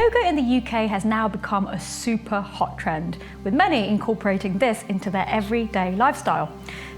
Yoga in the UK has now become a super hot trend, with many incorporating this into their everyday lifestyle.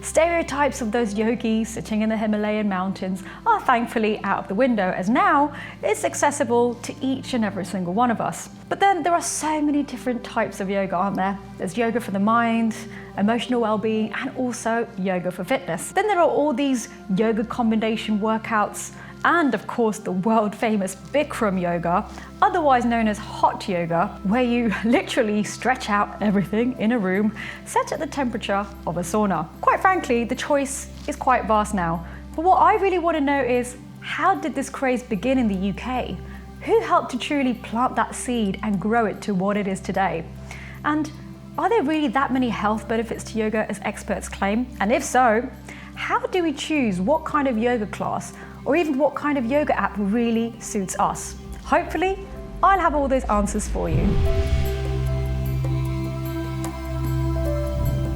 Stereotypes of those yogis sitting in the Himalayan mountains are thankfully out of the window, as now it's accessible to each and every single one of us. But then there are so many different types of yoga, aren't there? There's yoga for the mind, emotional well-being, and also yoga for fitness. Then there are all these yoga combination workouts, and of course the world famous Bikram Yoga, otherwise known as hot yoga, where you literally stretch out everything in a room set at the temperature of a sauna. Quite frankly, the choice is quite vast now. But what I really want to know is, how did this craze begin in the UK? Who helped to truly plant that seed and grow it to what it is today? And are there really that many health benefits to yoga as experts claim? And if so, how do we choose what kind of yoga class or even what kind of yoga app really suits us? Hopefully, I'll have all those answers for you.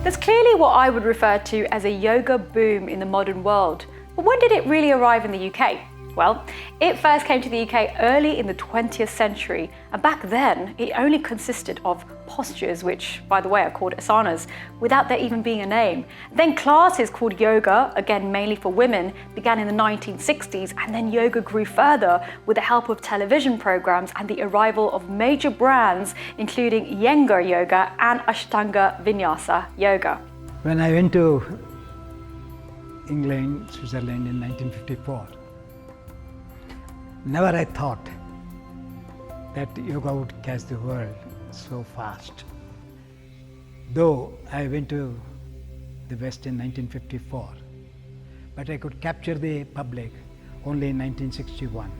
There's clearly what I would refer to as a yoga boom in the modern world. But when did it really arrive in the UK? Well, it first came to the UK early in the 20th century, and back then it only consisted of postures, which, by the way, are called asanas, without there even being a name. Then classes called yoga, again mainly for women, began in the 1960s, and then yoga grew further with the help of television programs and the arrival of major brands including Iyengar Yoga and Ashtanga Vinyasa Yoga. When I went to England, Switzerland in 1954, never I thought that yoga would catch the world so fast. Though I went to the West in 1954, but I could capture the public only in 1961.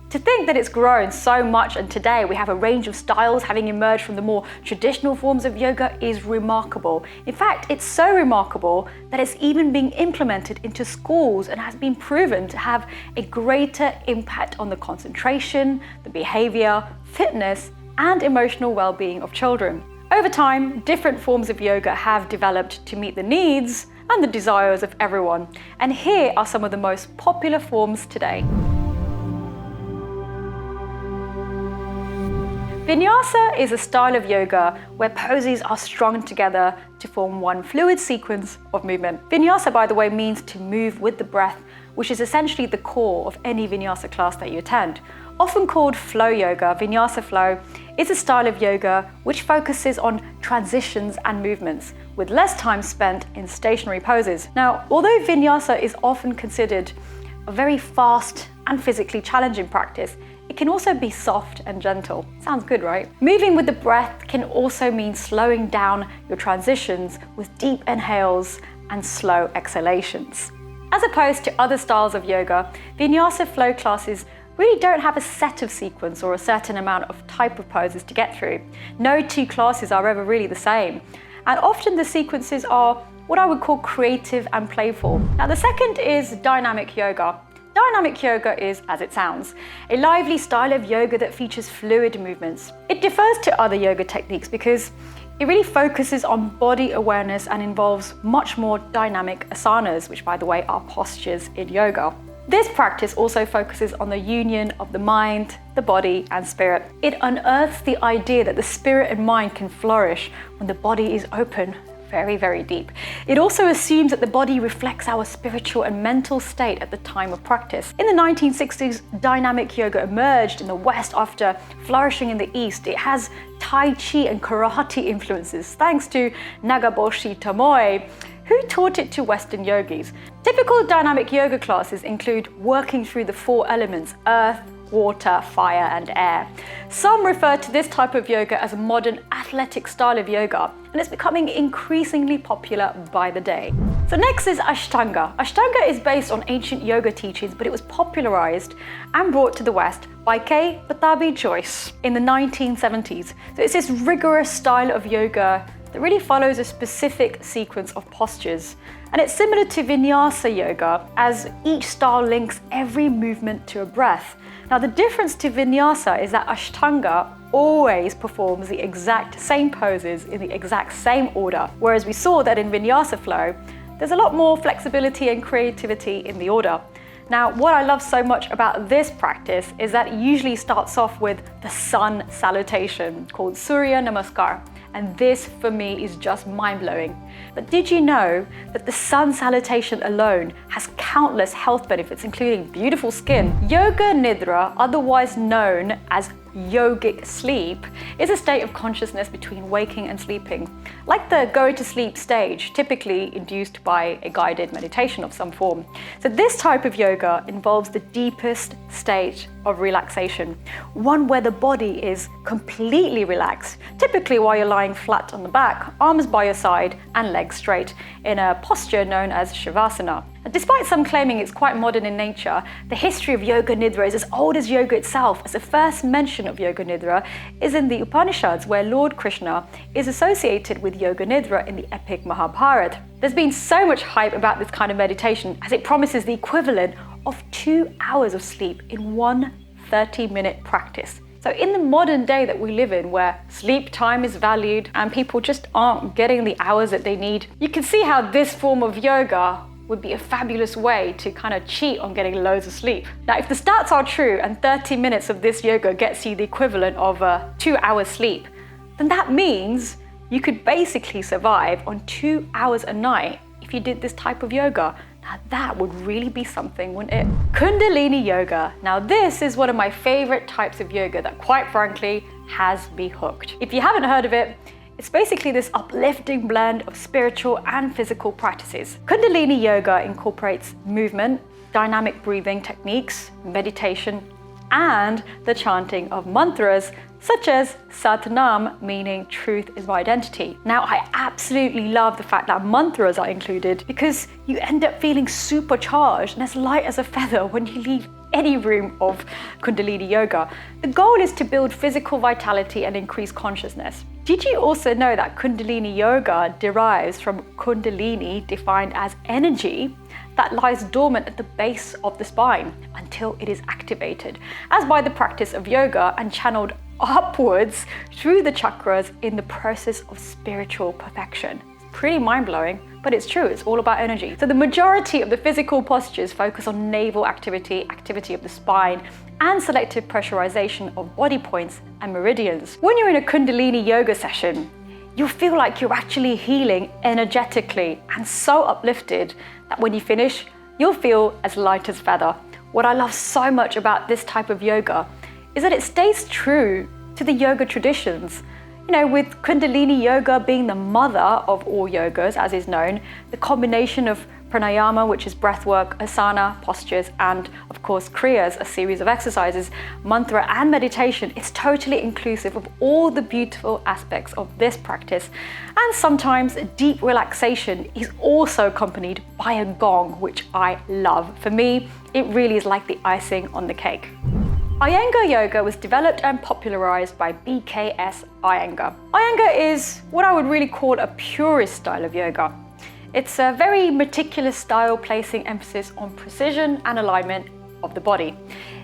To think that it's grown so much, and today we have a range of styles having emerged from the more traditional forms of yoga, is remarkable. In fact, it's so remarkable that it's even being implemented into schools and has been proven to have a greater impact on the concentration, the behavior, fitness, and emotional well-being of children. Over time, different forms of yoga have developed to meet the needs and the desires of everyone. And here are some of the most popular forms today. Vinyasa is a style of yoga where poses are strung together to form one fluid sequence of movement. Vinyasa, by the way, means to move with the breath, which is essentially the core of any Vinyasa class that you attend. Often called flow yoga, Vinyasa flow is a style of yoga which focuses on transitions and movements, with less time spent in stationary poses. Now, although Vinyasa is often considered a very fast and physically challenging practice, it can also be soft and gentle. Sounds good, right? Moving with the breath can also mean slowing down your transitions with deep inhales and slow exhalations. As opposed to other styles of yoga, Vinyasa flow classes really don't have a set of sequence or a certain amount of type of poses to get through. No two classes are ever really the same. And often the sequences are what I would call creative and playful. Now, the second is dynamic yoga. Dynamic yoga is, as it sounds, a lively style of yoga that features fluid movements. It differs to other yoga techniques because it really focuses on body awareness and involves much more dynamic asanas, which, by the way, are postures in yoga. This practice also focuses on the union of the mind, the body, and spirit. It unearths the idea that the spirit and mind can flourish when the body is open very, very deep. It also assumes that the body reflects our spiritual and mental state at the time of practice. In the 1960s, dynamic yoga emerged in the West after flourishing in the East. It has Tai Chi and Karate influences, thanks to Nagaboshi Tomoe, who taught it to Western yogis. Typical dynamic yoga classes include working through the four elements: earth, water, fire, and air. Some refer to this type of yoga as a modern athletic style of yoga, and it's becoming increasingly popular by the day. So next is Ashtanga. Ashtanga is based on ancient yoga teachings, but it was popularized and brought to the West by K. Pattabhi Jois in the 1970s. So it's this rigorous style of yoga that really follows a specific sequence of postures. And it's similar to Vinyasa Yoga, as each style links every movement to a breath. Now, the difference to Vinyasa is that Ashtanga always performs the exact same poses in the exact same order, whereas we saw that in Vinyasa flow, there's a lot more flexibility and creativity in the order. Now, what I love so much about this practice is that it usually starts off with the sun salutation called Surya Namaskar. And this, for me, is just mind-blowing. But did you know that the sun salutation alone has countless health benefits, including beautiful skin? Yoga Nidra, otherwise known as yogic sleep, is a state of consciousness between waking and sleeping, like the going to sleep stage, typically induced by a guided meditation of some form. So this type of yoga involves the deepest state of relaxation, one where the body is completely relaxed, typically while you're lying flat on the back, arms by your side and legs straight, in a posture known as Shavasana. Despite some claiming it's quite modern in nature, the history of Yoga Nidra is as old as yoga itself, as the first mention of Yoga Nidra is in the Upanishads, where Lord Krishna is associated with Yoga Nidra in the epic Mahabharata. There's been so much hype about this kind of meditation, as it promises the equivalent of 2 hours of sleep in one 30-minute practice. So in the modern day that we live in, where sleep time is valued and people just aren't getting the hours that they need, you can see how this form of yoga would be a fabulous way to kind of cheat on getting loads of sleep. Now, if the stats are true and 30 minutes of this yoga gets you the equivalent of 2 hours sleep, then that means you could basically survive on 2 hours a night if you did this type of yoga. Now that would really be something, wouldn't it? Kundalini Yoga. Now this is one of my favorite types of yoga that, quite frankly, has me hooked. If you haven't heard of it, it's basically this uplifting blend of spiritual and physical practices. Kundalini Yoga incorporates movement, dynamic breathing techniques, meditation, and the chanting of mantras such as Satnam, meaning truth is my identity. Now, I absolutely love the fact that mantras are included, because you end up feeling supercharged and as light as a feather when you leave any room of Kundalini Yoga. The goal is to build physical vitality and increase consciousness. Did you also know that Kundalini Yoga derives from Kundalini, defined as energy that lies dormant at the base of the spine until it is activated, as by the practice of yoga, and channeled upwards through the chakras in the process of spiritual perfection? It's pretty mind-blowing, but it's true, it's all about energy. So the majority of the physical postures focus on navel activity, activity of the spine, and selective pressurization of body points and meridians. When you're in a Kundalini Yoga session, you'll feel like you're actually healing energetically and so uplifted that when you finish, you'll feel as light as feather. What I love so much about this type of yoga is that it stays true to the yoga traditions. You know, with Kundalini Yoga being the mother of all yogas, as is known, the combination of pranayama, which is breathwork, asana, postures, and of course kriyas, a series of exercises, mantra and meditation, it's totally inclusive of all the beautiful aspects of this practice. And sometimes deep relaxation is also accompanied by a gong, which I love. For me, it really is like the icing on the cake. Iyengar Yoga was developed and popularized by BKS Iyengar. Iyengar is what I would really call a purist style of yoga. It's a very meticulous style, placing emphasis on precision and alignment of the body.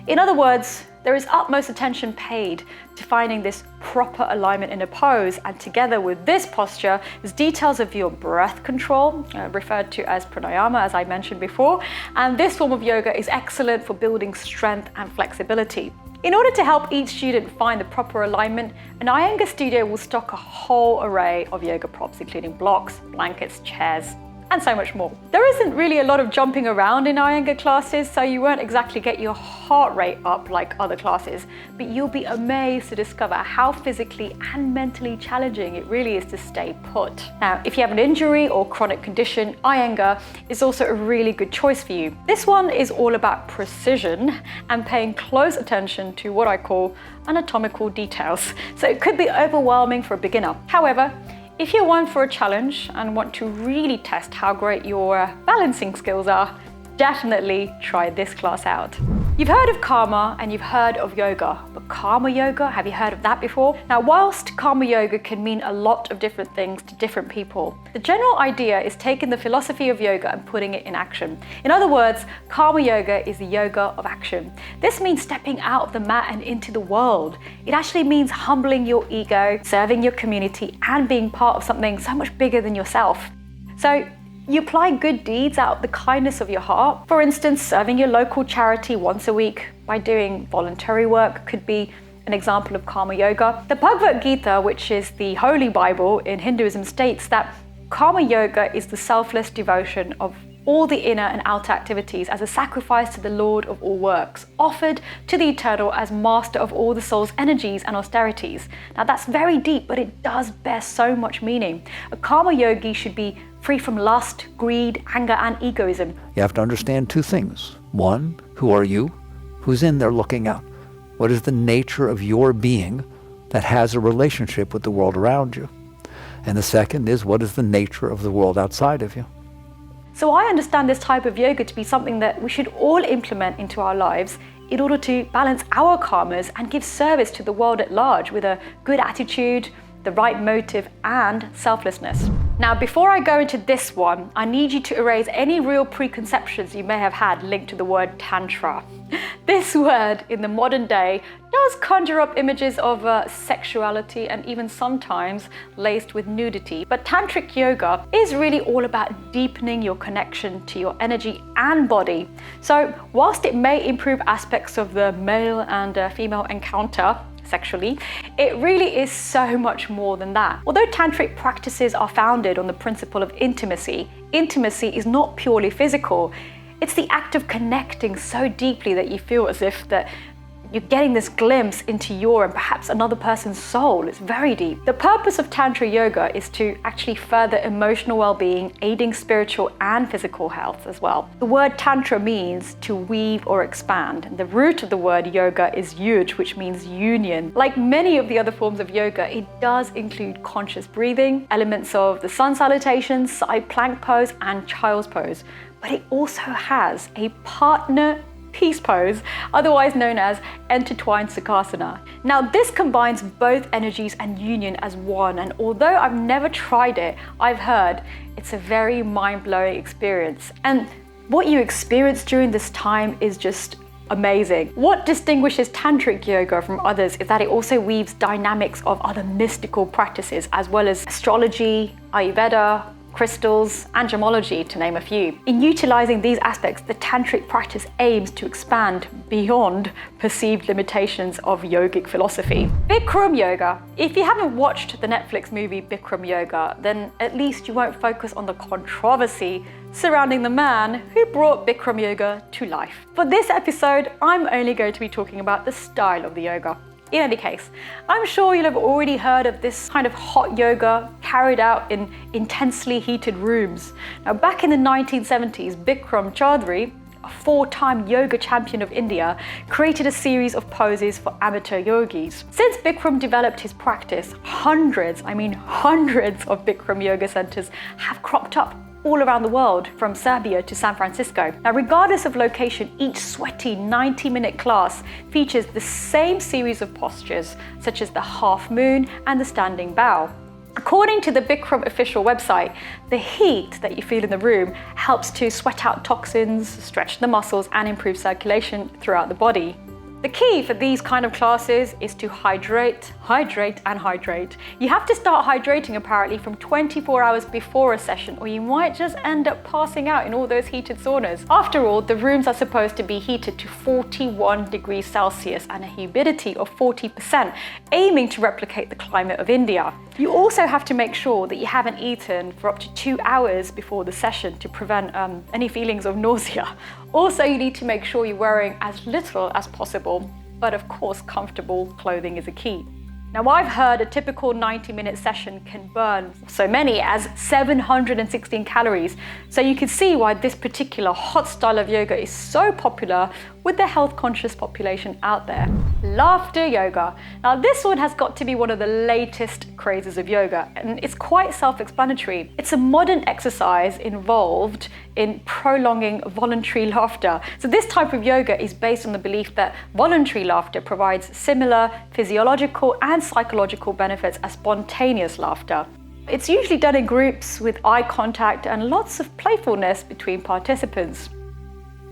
In other words, there is utmost attention paid to finding this proper alignment in a pose, and together with this posture is details of your breath control, referred to as pranayama, as I mentioned before, and this form of yoga is excellent for building strength and flexibility. In order to help each student find the proper alignment, an Iyengar studio will stock a whole array of yoga props, including blocks, blankets, chairs, and so much more. There isn't really a lot of jumping around in Iyengar classes, so you won't exactly get your heart rate up like other classes, but you'll be amazed to discover how physically and mentally challenging it really is to stay put. Now, if you have an injury or chronic condition, Iyengar is also a really good choice for you. This one is all about precision and paying close attention to what I call anatomical details, so it could be overwhelming for a beginner. However, if you're one for a challenge and want to really test how great your balancing skills are, definitely try this class out. You've heard of karma and you've heard of yoga, but karma yoga, have you heard of that before? Now, whilst karma yoga can mean a lot of different things to different people, the general idea is taking the philosophy of yoga and putting it in action. In other words, karma yoga is the yoga of action. This means stepping out of the mat and into the world. It actually means humbling your ego, serving your community, and being part of something so much bigger than yourself. So, You apply good deeds out of the kindness of your heart. For instance, serving your local charity once a week by doing voluntary work could be an example of karma yoga. The Bhagavad Gita, which is the holy Bible in Hinduism, states that karma yoga is the selfless devotion of all the inner and outer activities as a sacrifice to the Lord of all works, offered to the Eternal as master of all the soul's energies and austerities. Now that's very deep, but it does bear so much meaning. A karma yogi should be free from lust, greed, anger, and egoism. You have to understand two things. One, who are you? Who's in there looking out? What is the nature of your being that has a relationship with the world around you? And the second is, what is the nature of the world outside of you? So I understand this type of yoga to be something that we should all implement into our lives in order to balance our karmas and give service to the world at large with a good attitude, the right motive, and selflessness. Now, before I go into this one, I need you to erase any real preconceptions you may have had linked to the word Tantra. This word in the modern day does conjure up images of sexuality and even sometimes laced with nudity. But Tantric Yoga is really all about deepening your connection to your energy and body. So whilst it may improve aspects of the male and female encounter sexually, it really is so much more than that. Although tantric practices are founded on the principle of intimacy, intimacy is not purely physical. It's the act of connecting so deeply that you feel as if that you're getting this glimpse into your and perhaps another person's soul. It's very deep. The purpose of Tantra Yoga is to actually further emotional well-being, aiding spiritual and physical health as well. The word Tantra means to weave or expand. And the root of the word yoga is yud, which means union. Like many of the other forms of yoga, it does include conscious breathing, elements of the sun salutation, side plank pose, and child's pose. But it also has a partner peace pose, otherwise known as intertwined sukhasana. Now this combines both energies and union as one, and although I've never tried it, I've heard it's a very mind-blowing experience. And what you experience during this time is just amazing. What distinguishes Tantric Yoga from others is that it also weaves dynamics of other mystical practices, as well as astrology, Ayurveda, crystals, and gemology, to name a few. In utilizing these aspects, the tantric practice aims to expand beyond perceived limitations of yogic philosophy. Bikram Yoga. If you haven't watched the Netflix movie Bikram Yoga, then at least you won't focus on the controversy surrounding the man who brought Bikram Yoga to life. For this episode, I'm only going to be talking about the style of the yoga. In any case, I'm sure you'll have already heard of this kind of hot yoga carried out in intensely heated rooms. Now, back in the 1970s, Bikram Chaudhary, a 4-time yoga champion of India, created a series of poses for amateur yogis. Since Bikram developed his practice, hundreds of Bikram yoga centers have cropped up all around the world, from Serbia to San Francisco. Now, regardless of location, each sweaty 90-minute class features the same series of postures, such as the half moon and the standing bow. According to the Bikram official website, the heat that you feel in the room helps to sweat out toxins, stretch the muscles, and improve circulation throughout the body. The key for these kind of classes is to hydrate. You have to start hydrating apparently from 24 hours before a session, or you might just end up passing out in all those heated saunas. After all, the rooms are supposed to be heated to 41 degrees Celsius and a humidity of 40%, aiming to replicate the climate of India. You also have to make sure that you haven't eaten for up to 2 hours before the session to prevent any feelings of nausea. Also, you need to make sure you're wearing as little as possible, but of course, comfortable clothing is a key. Now, I've heard a typical 90-minute session can burn so many as 716 calories, so you can see why this particular hot style of yoga is so popular with the health-conscious population out there. Laughter yoga. Now, this one has got to be one of the latest crazes of yoga, and it's quite self-explanatory. It's a modern exercise involved in prolonging voluntary laughter. So this type of yoga is based on the belief that voluntary laughter provides similar physiological and psychological benefits as spontaneous laughter. It's usually done in groups with eye contact and lots of playfulness between participants.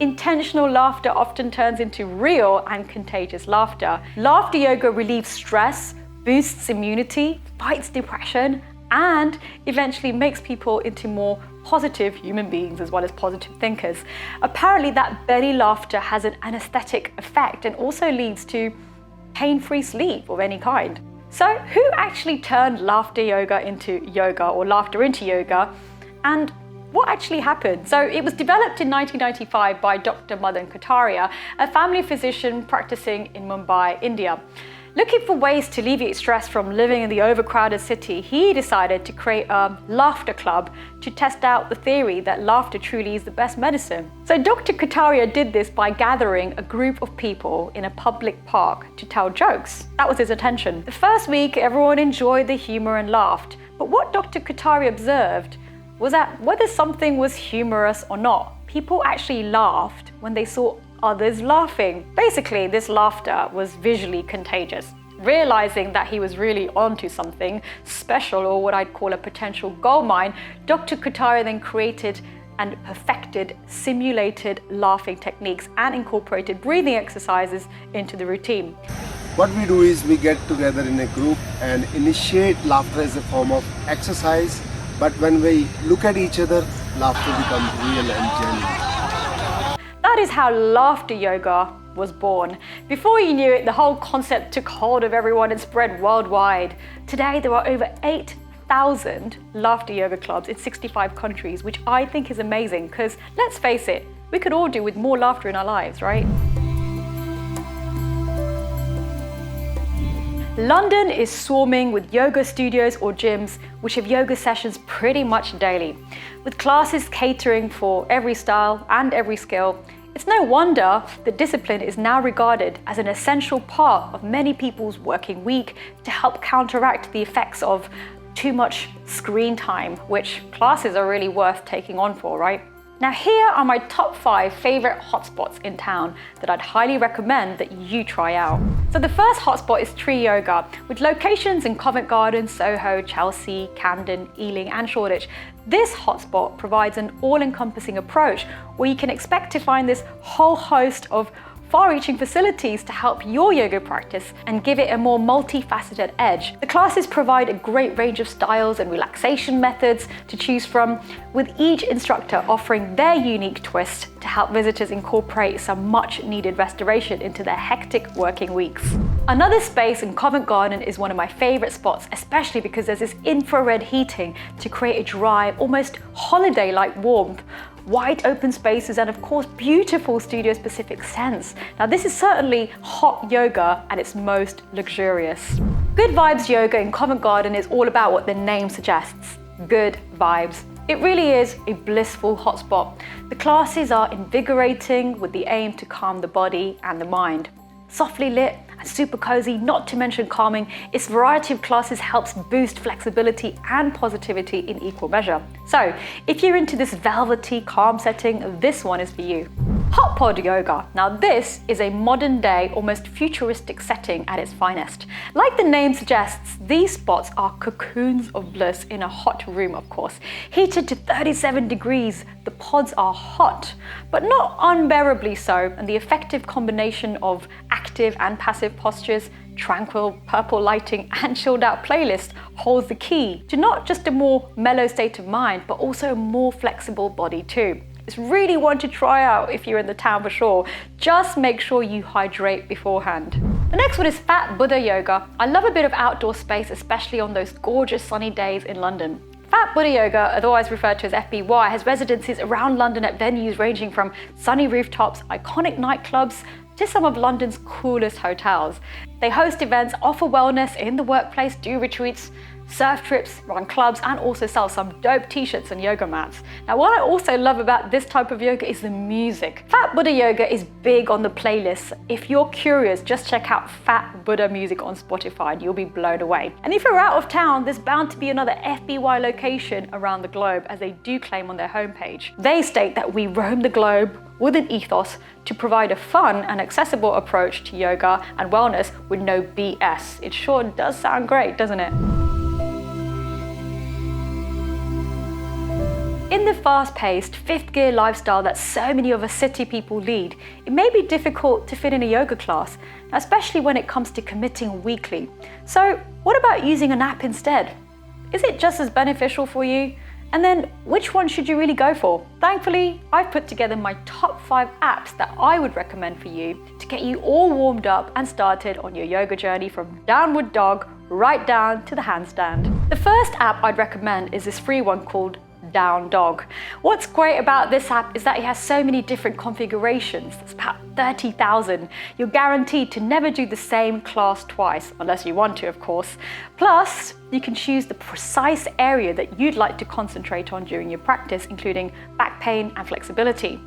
Intentional laughter often turns into real and contagious laughter. Laughter yoga relieves stress, boosts immunity, fights depression, and eventually makes people into more positive human beings as well as positive thinkers. Apparently that belly laughter has an anesthetic effect and also leads to pain-free sleep of any kind. So who actually turned laughter yoga into yoga, or laughter into yoga, and what actually happened? So it was developed in 1995 by Dr. Madan Kataria, a family physician practicing in Mumbai, India. Looking for ways to alleviate stress from living in the overcrowded city, he decided to create a laughter club to test out the theory that laughter truly is the best medicine. So Dr. Kataria did this by gathering a group of people in a public park to tell jokes. That was his intention. The first week, everyone enjoyed the humor and laughed. But what Dr. Kataria observed was that whether something was humorous or not, people actually laughed when they saw others laughing. Basically, this laughter was visually contagious. Realizing that he was really onto something special, or what I'd call a potential goldmine, Dr. Kataria then created and perfected simulated laughing techniques and incorporated breathing exercises into the routine. What we do is we get together in a group and initiate laughter as a form of exercise, but when we look at each other, laughter becomes real and genuine. That is how laughter yoga was born. Before you knew it, the whole concept took hold of everyone and spread worldwide. Today, there are over 8,000 laughter yoga clubs in 65 countries, which I think is amazing because, let's face it, we could all do with more laughter in our lives, right? London is swarming with yoga studios or gyms which have yoga sessions pretty much daily. With classes catering for every style and every skill, it's no wonder the discipline is now regarded as an essential part of many people's working week to help counteract the effects of too much screen time, which classes are really worth taking on for, right? Now here are my top 5 favorite hotspots in town that I'd highly recommend that you try out. So the first hotspot is Triyoga, with locations in Covent Garden, Soho, Chelsea, Camden, Ealing and Shoreditch. This hotspot provides an all-encompassing approach where you can expect to find this whole host of far-reaching facilities to help your yoga practice and give it a more multifaceted edge. The classes provide a great range of styles and relaxation methods to choose from, with each instructor offering their unique twist to help visitors incorporate some much-needed restoration into their hectic working weeks. Another space in Covent Garden is one of my favorite spots, especially because there's this infrared heating to create a dry, almost holiday-like warmth, wide open spaces, and of course beautiful studio-specific scents. Now this is certainly hot yoga at its most luxurious. Good Vibes Yoga in Covent Garden is all about what the name suggests, good vibes. It really is a blissful hotspot. The classes are invigorating with the aim to calm the body and the mind. Softly lit and super cozy, not to mention calming, its variety of classes helps boost flexibility and positivity in equal measure. So, if you're into this velvety, calm setting, this one is for you. Hotpod Yoga. Now this is a modern day, almost futuristic setting at its finest. Like the name suggests, these spots are cocoons of bliss in a hot room, of course. Heated to 37 degrees, the pods are hot, but not unbearably so, and the effective combination of active and passive postures, tranquil purple lighting and chilled out playlist holds the key to not just a more mellow state of mind, but also a more flexible body too. It's really one to try out if you're in the town for sure. Just make sure you hydrate beforehand. The next one is Fat Buddha Yoga. I love a bit of outdoor space, especially on those gorgeous sunny days in London. Fat Buddha Yoga, otherwise referred to as FBY, has residencies around London at venues ranging from sunny rooftops, iconic nightclubs, to some of London's coolest hotels. They host events, offer wellness in the workplace, do retreats, surf trips, run clubs, and also sell some dope t-shirts and yoga mats. Now, what I also love about this type of yoga is the music. Fat Buddha Yoga is big on the playlists. If you're curious, just check out Fat Buddha music on Spotify and you'll be blown away. And if you're out of town, there's bound to be another FBY location around the globe, as they do claim on their homepage. They state that we roam the globe with an ethos to provide a fun and accessible approach to yoga and wellness with no BS. It sure does sound great, doesn't it? In the fast-paced, fifth-gear lifestyle that so many of us city people lead, it may be difficult to fit in a yoga class, especially when it comes to committing weekly. So what about using an app instead? Is it just as beneficial for you? And then which one should you really go for? Thankfully, I've put together my top 5 apps that I would recommend for you to get you all warmed up and started on your yoga journey from downward dog right down to the handstand. The first app I'd recommend is this free one called Down Dog. What's great about this app is that it has so many different configurations. It's about 30,000. You're guaranteed to never do the same class twice, unless you want to, of course. Plus, you can choose the precise area that you'd like to concentrate on during your practice, including back pain and flexibility.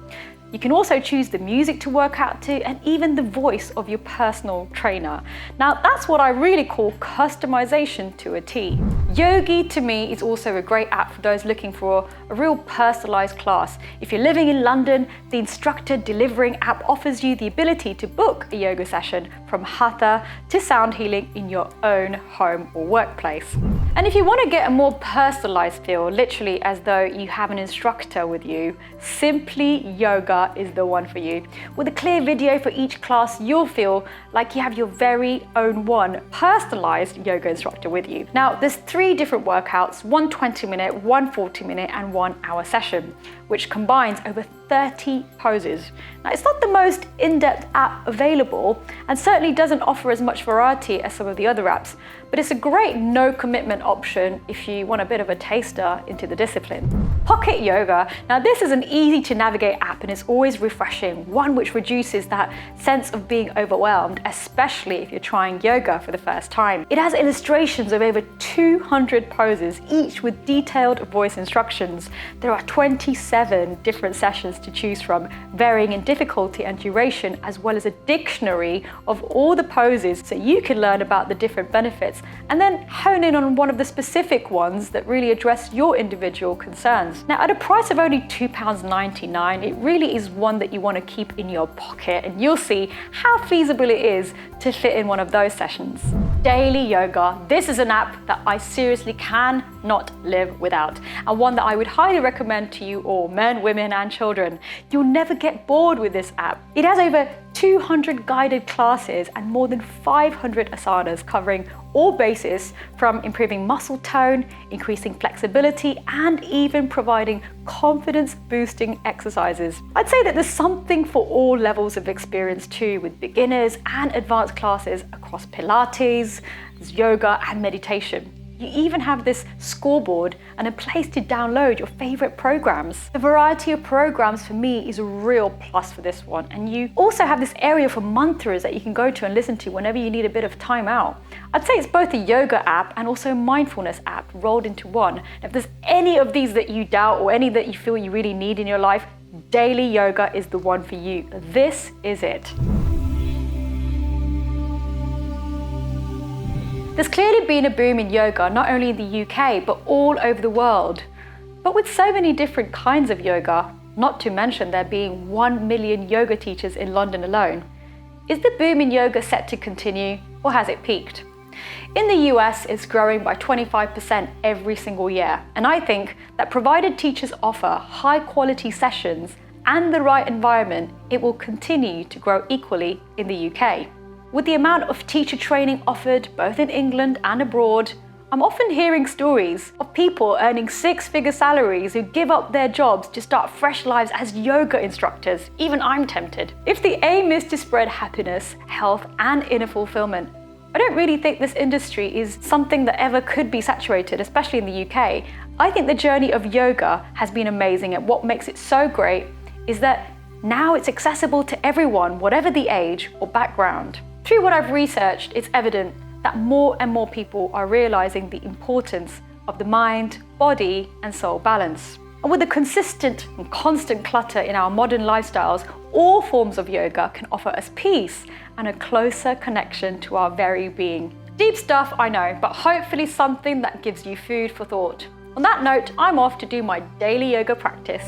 You can also choose the music to work out to and even the voice of your personal trainer. Now that's what I really call customization to a T. Yogi to me is also a great app for those looking for a real personalized class. If you're living in London, the instructor delivering app offers you the ability to book a yoga session from hatha to sound healing in your own home or workplace. And if you want to get a more personalized feel, literally as though you have an instructor with you, Simply Yoga is the one for you. With a clear video for each class, you'll feel like you have your very own one personalized yoga instructor with you. Now, there's 3 different workouts, one 20-minute, one 40-minute, and 1 hour session, which combines over 30 poses. Now, it's not the most in-depth app available and certainly doesn't offer as much variety as some of the other apps, but it's a great no-commitment option if you want a bit of a taster into the discipline. Pocket Yoga. Now, this is an easy-to-navigate app and it's always refreshing, one which reduces that sense of being overwhelmed, especially if you're trying yoga for the first time. It has illustrations of over 200 poses, each with detailed voice instructions. There are 27 different sessions to choose from, varying in difficulty and duration, as well as a dictionary of all the poses so you can learn about the different benefits and then hone in on one of the specific ones that really address your individual concerns. Now, at a price of only £2.99, it really is one that you want to keep in your pocket, and you'll see how feasible it is to fit in one of those sessions. Daily Yoga. This is an app that I seriously cannot live without, and one that I would highly recommend to you all, men, women, and children. You'll never get bored with this app. It has over 200 guided classes and more than 500 asanas covering all bases from improving muscle tone, increasing flexibility, and even providing confidence-boosting exercises. I'd say that there's something for all levels of experience too, with beginners and advanced classes across Pilates, yoga, and meditation. You even have this scoreboard and a place to download your favorite programs. The variety of programs for me is a real plus for this one. And you also have this area for mantras that you can go to and listen to whenever you need a bit of time out. I'd say it's both a yoga app and also a mindfulness app rolled into one. If there's any of these that you doubt or any that you feel you really need in your life, Daily Yoga is the one for you. This is it. There's clearly been a boom in yoga, not only in the UK, but all over the world. But with so many different kinds of yoga, not to mention there being 1 million yoga teachers in London alone, is the boom in yoga set to continue, or has it peaked? In the US, it's growing by 25% every single year, and I think that provided teachers offer high-quality sessions and the right environment, it will continue to grow equally in the UK. With the amount of teacher training offered both in England and abroad, I'm often hearing stories of people earning 6-figure salaries who give up their jobs to start fresh lives as yoga instructors. Even I'm tempted. If the aim is to spread happiness, health, and inner fulfillment, I don't really think this industry is something that ever could be saturated, especially in the UK. I think the journey of yoga has been amazing, and what makes it so great is that now it's accessible to everyone, whatever the age or background. Through what I've researched, it's evident that more and more people are realizing the importance of the mind, body, and soul balance. And with the consistent and constant clutter in our modern lifestyles, all forms of yoga can offer us peace and a closer connection to our very being. Deep stuff, I know, but hopefully something that gives you food for thought. On that note, I'm off to do my daily yoga practice.